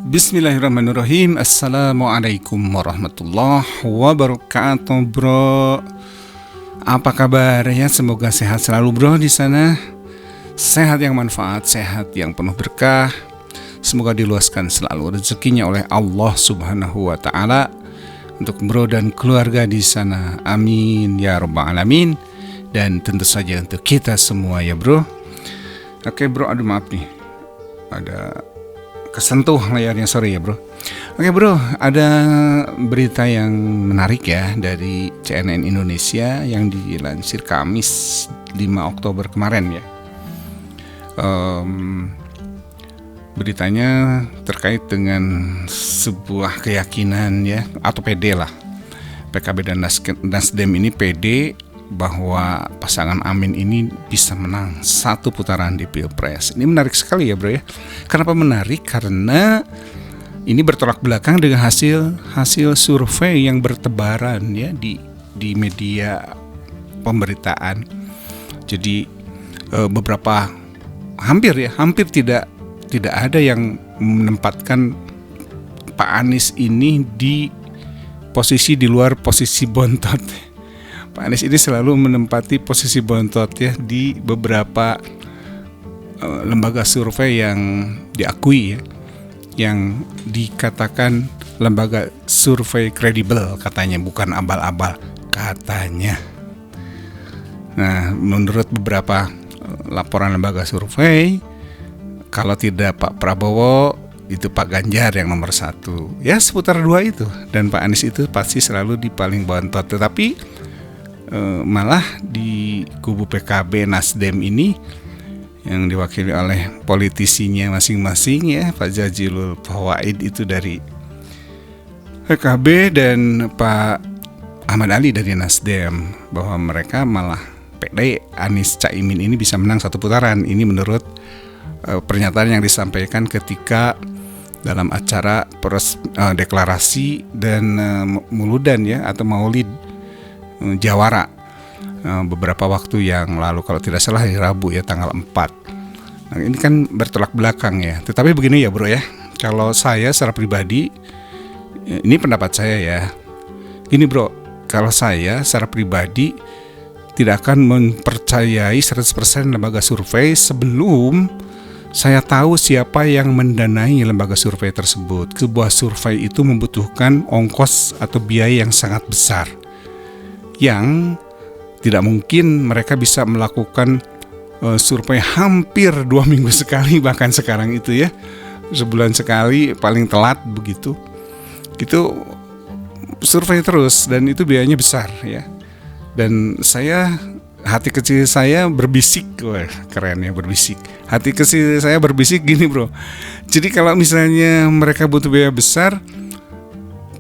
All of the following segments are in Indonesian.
Bismillahirrahmanirrahim. Assalamualaikum warahmatullahi wabarakatuh, bro. Apa kabarnya? Semoga sehat selalu, bro, di sana. Sehat yang manfaat, sehat yang penuh berkah. Semoga diluaskan selalu rezekinya oleh Allah Subhanahu wa taala untuk bro dan keluarga di sana. Amin ya rabbal alamin. Dan tentu saja untuk kita semua ya, bro. Oke, bro, aduh maaf nih. Ada kesentuh layarnya, sorry ya, bro. Oke, bro, ada berita yang menarik ya dari CNN Indonesia yang dilansir Kamis 5 Oktober kemarin ya. Beritanya terkait dengan sebuah keyakinan ya, atau PD lah. PKB dan Nasdem ini PD bahwa pasangan Amin ini bisa menang satu putaran di Pilpres. Ini menarik sekali ya, bro ya. Kenapa menarik? Karena ini bertolak belakang dengan hasil survei yang bertebaran ya di media pemberitaan. Jadi beberapa hampir tidak ada yang menempatkan Pak Anies ini di posisi di luar posisi bontot. Pak Anies ini selalu menempati posisi bontot ya di beberapa lembaga survei yang diakui ya, yang dikatakan lembaga survei kredibel katanya, bukan abal-abal katanya. Nah, menurut beberapa laporan lembaga survei, kalau tidak Pak Prabowo, itu Pak Ganjar yang nomor 1. Ya, seputar 2 itu. Dan Pak Anies itu pasti selalu di paling bontot. Tetapi malah di kubu PKB Nasdem ini yang diwakili oleh politisinya masing-masing ya, Pak Jazilul Fawait itu dari PKB dan Pak Ahmad Ali dari Nasdem, bahwa mereka malah pede Anies Caimin ini bisa menang satu putaran. Ini menurut pernyataan yang disampaikan ketika dalam acara deklarasi dan muludan ya, atau maulid Jawara beberapa waktu yang lalu, kalau tidak salah hari Rabu ya, tanggal 4. Nah, ini kan bertolak belakang ya. Tetapi begini ya, bro ya, kalau saya secara pribadi, ini pendapat saya ya, gini bro, kalau saya secara pribadi tidak akan mempercayai 100% lembaga survei sebelum saya tahu siapa yang mendanai lembaga survei tersebut. Sebuah survei itu membutuhkan ongkos atau biaya yang sangat besar, yang tidak mungkin mereka bisa melakukan survei hampir 2 minggu sekali, bahkan sekarang itu ya sebulan sekali paling telat begitu. Itu survei terus dan itu biayanya besar ya. Dan hati kecil saya berbisik, wah keren ya, berbisik. Hati kecil saya berbisik gini, bro. Jadi kalau misalnya mereka butuh biaya besar,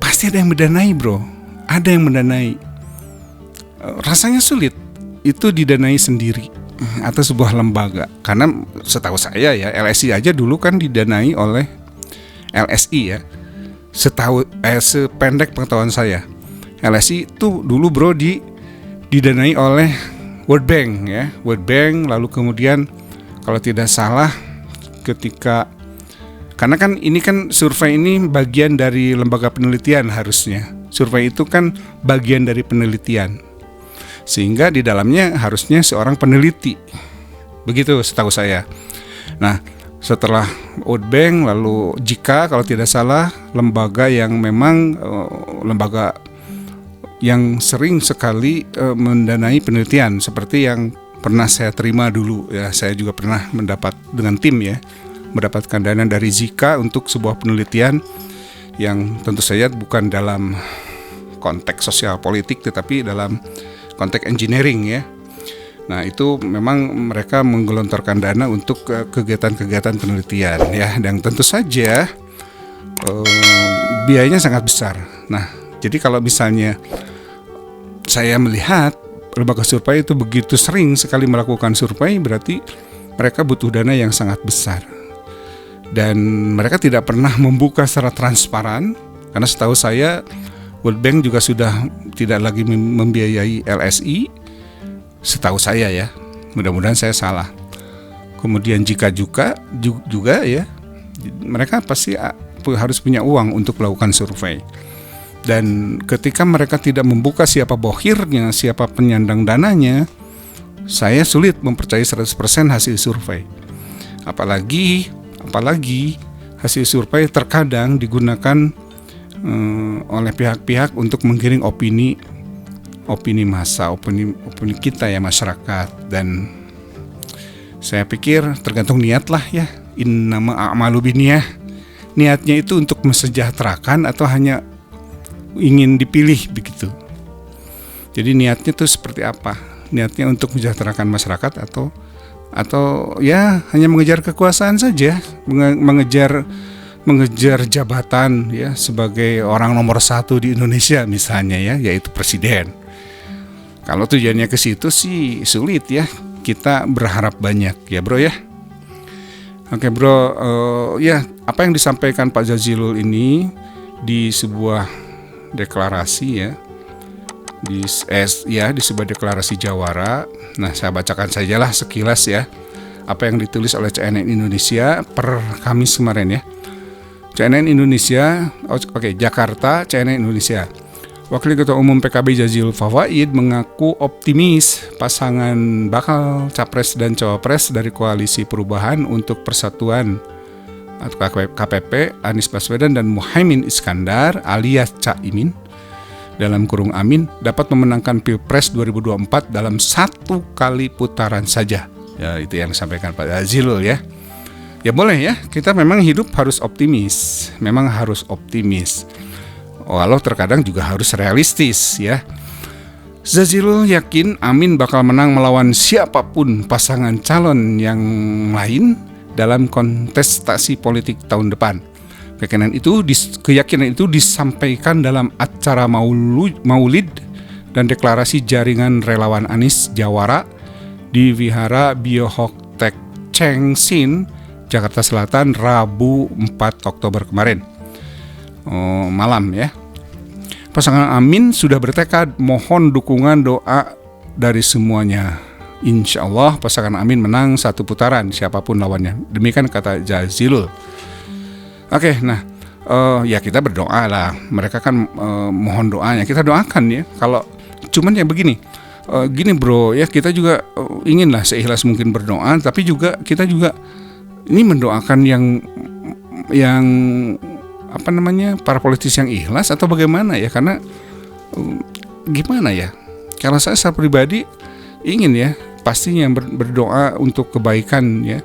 pasti ada yang mendanai, bro. Ada yang mendanai. Rasanya sulit itu didanai sendiri atau sebuah lembaga, karena setahu saya ya, LSI aja dulu kan didanai oleh LSI ya. Sependek pengetahuan saya, LSI itu dulu, bro, didanai oleh World Bank ya, World Bank. Lalu kemudian kalau tidak salah karena kan ini kan survei ini bagian dari lembaga penelitian, harusnya survei itu kan bagian dari penelitian, sehingga di dalamnya harusnya seorang peneliti, begitu setahu saya. Nah, setelah World Bank, lalu jika kalau tidak salah lembaga yang memang lembaga yang sering sekali mendanai penelitian, seperti yang pernah saya terima dulu ya. Saya juga pernah mendapat dengan tim ya, mendapatkan dana dari Zika untuk sebuah penelitian yang tentu saja bukan dalam konteks sosial politik, tetapi dalam konteks engineering ya. Nah, itu memang mereka menggelontorkan dana untuk kegiatan-kegiatan penelitian ya, dan tentu saja biayanya sangat besar. Nah, jadi kalau misalnya saya melihat lembaga survei itu begitu sering sekali melakukan survei, berarti mereka butuh dana yang sangat besar. Dan mereka tidak pernah membuka secara transparan, karena setahu saya World Bank juga sudah tidak lagi membiayai LSI, setahu saya ya, mudah-mudahan saya salah. Kemudian jika juga ya, mereka pasti harus punya uang untuk melakukan survei. Dan ketika mereka tidak membuka siapa bohirnya, siapa penyandang dananya, saya sulit mempercayai 100% hasil survei. Apalagi hasil survei terkadang digunakan oleh pihak-pihak untuk menggiring opini massa, opini kita ya, masyarakat. Dan saya pikir tergantung niat lah ya. Innama a'malu binniyah. Niatnya itu untuk mesejahterakan atau hanya ingin dipilih begitu. Jadi niatnya itu seperti apa? Niatnya untuk mensejahterakan masyarakat atau ya hanya mengejar kekuasaan saja, mengejar jabatan ya sebagai orang nomor 1 di Indonesia misalnya ya, yaitu presiden. Kalau tujuannya ke situ sih sulit ya kita berharap banyak ya bro ya. Oke bro, ya apa yang disampaikan Pak Jazilul ini di sebuah deklarasi ya, di sebuah deklarasi jawara. Nah saya bacakan sajalah sekilas ya apa yang ditulis oleh CNN Indonesia per Kamis kemarin ya. CNN Indonesia, Jakarta, CNN Indonesia. Wakil Ketua Umum PKB Jazilul Fawait mengaku optimis pasangan bakal capres dan cawapres dari Koalisi Perubahan untuk Persatuan atau KPP Anies Baswedan dan Muhaimin Iskandar alias Caimin dalam kurung Amin dapat memenangkan Pilpres 2024 dalam 1 kali putaran saja. Ya itu yang disampaikan Pak Jazilul ya. Ya boleh ya, kita memang hidup harus optimis. Walau terkadang juga harus realistis ya. Jazilul yakin Amin bakal menang melawan siapapun pasangan calon yang lain dalam kontestasi politik tahun depan. Keyakinan itu disampaikan dalam acara Maulid dan deklarasi jaringan relawan Anies Jawara di Wihara Biohok Chengsin, Jakarta Selatan, Rabu 4 Oktober kemarin. Malam ya. Pasangan Amin sudah bertekad mohon dukungan doa dari semuanya. Insya Allah pasangan Amin menang 1 putaran siapapun lawannya. Demikian kata Jazilul. Oke, nah ya kita berdoa lah. Mereka kan mohon doanya, kita doakan ya. Kalau cuman ya begini, gini bro ya, kita juga inginlah seikhlas mungkin berdoa, tapi juga kita juga ini mendoakan yang apa namanya, para politisi yang ikhlas atau bagaimana ya, karena gimana ya, kalau saya secara pribadi ingin ya pastinya berdoa untuk kebaikan ya,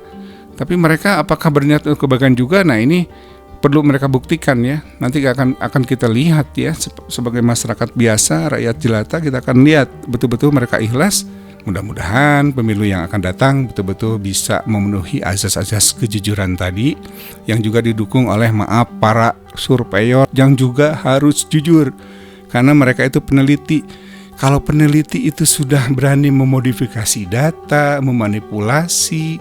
tapi mereka apakah berniat untuk kebaikan juga? Nah ini perlu mereka buktikan ya, nanti akan kita lihat ya, sebagai masyarakat biasa, rakyat jelata, kita akan lihat betul-betul mereka ikhlas. Mudah-mudahan pemilu yang akan datang betul-betul bisa memenuhi azas-azas kejujuran tadi, yang juga didukung oleh para surveyor yang juga harus jujur, karena mereka itu peneliti. Kalau peneliti itu sudah berani memodifikasi data, memanipulasi,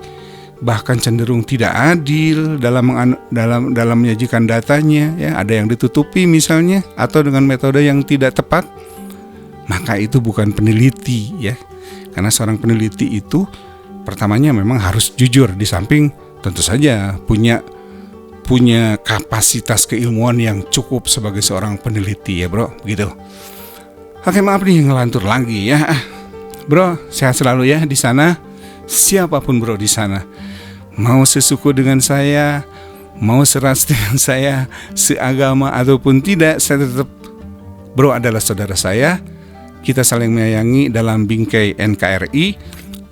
bahkan cenderung tidak adil dalam menyajikan datanya ya, ada yang ditutupi misalnya atau dengan metode yang tidak tepat, maka itu bukan peneliti ya. Karena seorang peneliti itu pertamanya memang harus jujur, di samping tentu saja punya kapasitas keilmuan yang cukup sebagai seorang peneliti ya bro, begitu. Oke, maaf nih ngelantur lagi ya. Bro, sehat selalu ya di sana. Siapapun bro di sana, mau sesuku dengan saya, mau seras dengan saya, seagama ataupun tidak, saya tetap bro adalah saudara saya. Kita saling menyayangi dalam bingkai NKRI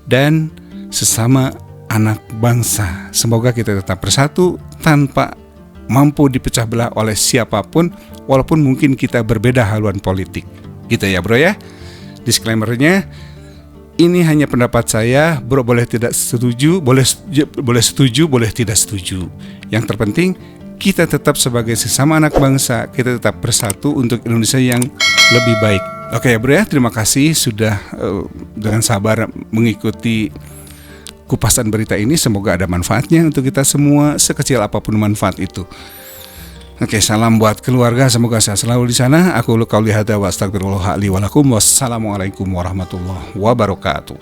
dan sesama anak bangsa. Semoga kita tetap bersatu tanpa mampu dipecah belah oleh siapapun, walaupun mungkin kita berbeda haluan politik. Gitu ya bro ya. Disclaimer-nya, ini hanya pendapat saya, bro boleh tidak setuju, boleh setuju, boleh tidak setuju. Yang terpenting kita tetap sebagai sesama anak bangsa, kita tetap bersatu untuk Indonesia yang lebih baik. Oke ya bro ya, terima kasih sudah dengan sabar mengikuti kupasan berita ini. Semoga ada manfaatnya untuk kita semua, sekecil apapun manfaat itu. Oke, salam buat keluarga, semoga sehat selalu di sana. Aku qauli hadza wa astagfirullah li wa lakum. Wassalamualaikum warahmatullahi wabarakatuh.